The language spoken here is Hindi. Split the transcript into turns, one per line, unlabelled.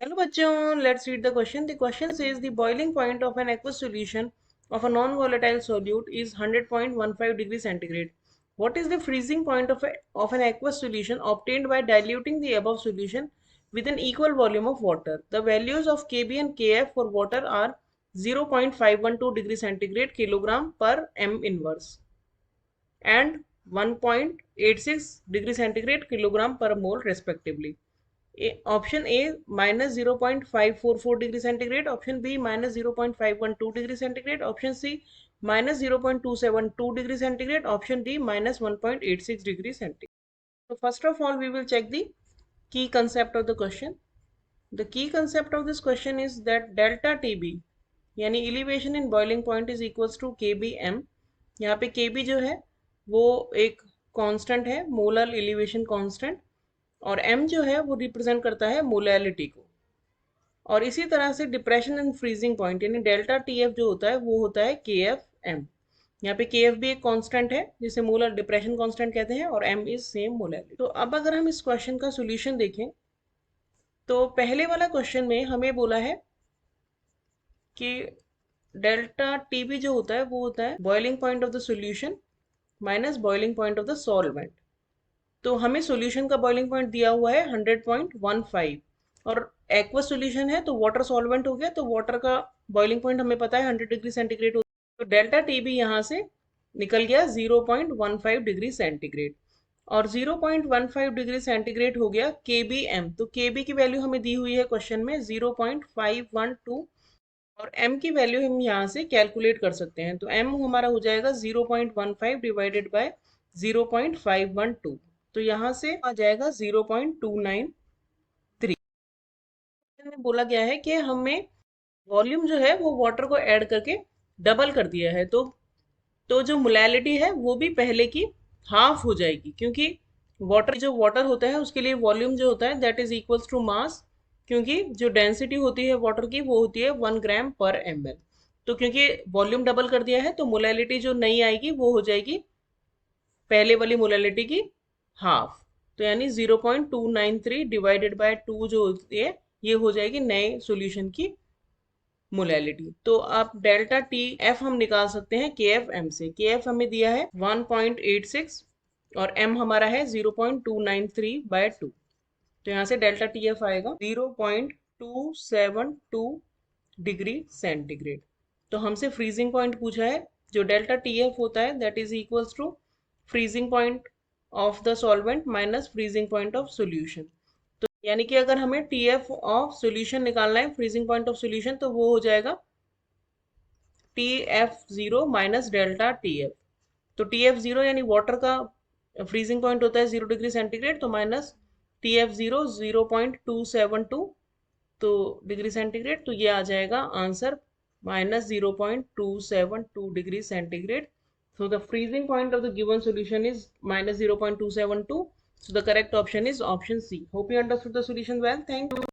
Hello bachon, let's read the question. The question says the boiling point of an aqueous solution of a non-volatile solute is 100.15 degrees centigrade. What is the freezing point of an aqueous solution obtained by diluting the above solution with an equal volume of water? The values of Kb and Kf for water are 0.512 degrees centigrade kilogram per m inverse and 1.86 degrees centigrade kilogram per mole respectively. Option A minus 0.544 degree centigrade, option B minus 0.512 degree centigrade, option C minus 0.272 degree centigrade, option D minus 1.86 degree centigrade. So first of all, we will check the key concept of the question. The key concept of this question is that delta TB यानी elevation in boiling point is equals to KBM. यहाँ पे KB जो है वो एक कांस्टेंट है, मोलर एलिवेशन कांस्टेंट, और m जो है वो रिप्रेजेंट करता है मोलैलिटी को। और इसी तरह से डिप्रेशन एंड फ्रीजिंग पॉइंट यानी डेल्टा TF जो होता है वो होता है KFM। यहाँ पे KF भी एक कांस्टेंट है जिसे मोलर डिप्रेशन कांस्टेंट कहते हैं और m इज सेम मोलैलिटी। तो अब अगर हम इस क्वेश्चन का सोल्यूशन देखें तो पहले वाला क्वेश्चन में हमें बोला है कि डेल्टा TB जो होता है वो होता है boiling point of the solution minus boiling point of the solvent. तो हमें सॉल्यूशन का बॉइलिंग पॉइंट दिया हुआ है 100.15 और एक्वस सॉल्यूशन है तो वाटर सॉल्वेंट हो गया, तो वाटर का बॉइलिंग पॉइंट हमें पता है 100 डिग्री सेंटीग्रेड होता है। तो डेल्टा TB यहाँ से निकल गया 0.15 डिग्री सेंटीग्रेड और 0.15 डिग्री सेंटीग्रेड हो गया KBM। तो KB की वैल्यू हमें दी हुई है क्वेश्चन में 0.512 और m की वैल्यू हम यहाँ से कैलकुलेट कर सकते हैं। तो m हमारा हो जाएगा 0.15 डिवाइडेड बाय 0.512, तो यहाँ से आ जाएगा 0.293। में बोला गया है कि हमें वॉल्यूम जो है वो वाटर को ऐड करके डबल कर दिया है, तो जो मोलैलिटी है वो भी पहले की हाफ हो जाएगी, क्योंकि वाटर होता है उसके लिए वॉल्यूम जो होता है that is equals to mass, क्योंकि जो डेंसिटी होती है वाटर की वो होती है 1 ग्राम पर ml। तो क्योंकि वॉल्यूम डबल कर दिया है तो मोलैलिटी जो नई आएगी वो हो जाएगी पहले वाली मोलैलिटी की हाफ। तो यानी 0.293 डिवाइडेड बाय 2 जो होती है ये हो जाएगी नए सॉल्यूशन की मोलैलिटी। तो आप डेल्टा TF हम निकाल सकते हैं KFM से। KF हमें दिया है 1.86 और M हमारा है 0.293 बाय 2। तो यहाँ से डेल्टा TF आएगा 0.272 डिग्री सेंटीग्रेड। तो हमसे फ्रीजिंग पॉइंट पूछा है, जो डेल्टा TF होता है that is equals to freezing point of the solvent minus freezing point of solution. तो यानी कि अगर हमें TF ऑफ सॉल्यूशन निकालना है, फ्रीजिंग पॉइंट ऑफ सॉल्यूशन, तो वो हो जाएगा TF0 माइनस डेल्टा TF। तो TF0 यानी वाटर का फ्रीजिंग पॉइंट होता है 0 डिग्री सेंटीग्रेड, तो माइनस TF0 0.272 तो डिग्री सेंटीग्रेड, तो ये आ जाएगा answer minus 0.272 degree centigrade. So the freezing point of the given solution is minus 0.272. So the correct option is option C. Hope you understood the solution well. Thank you.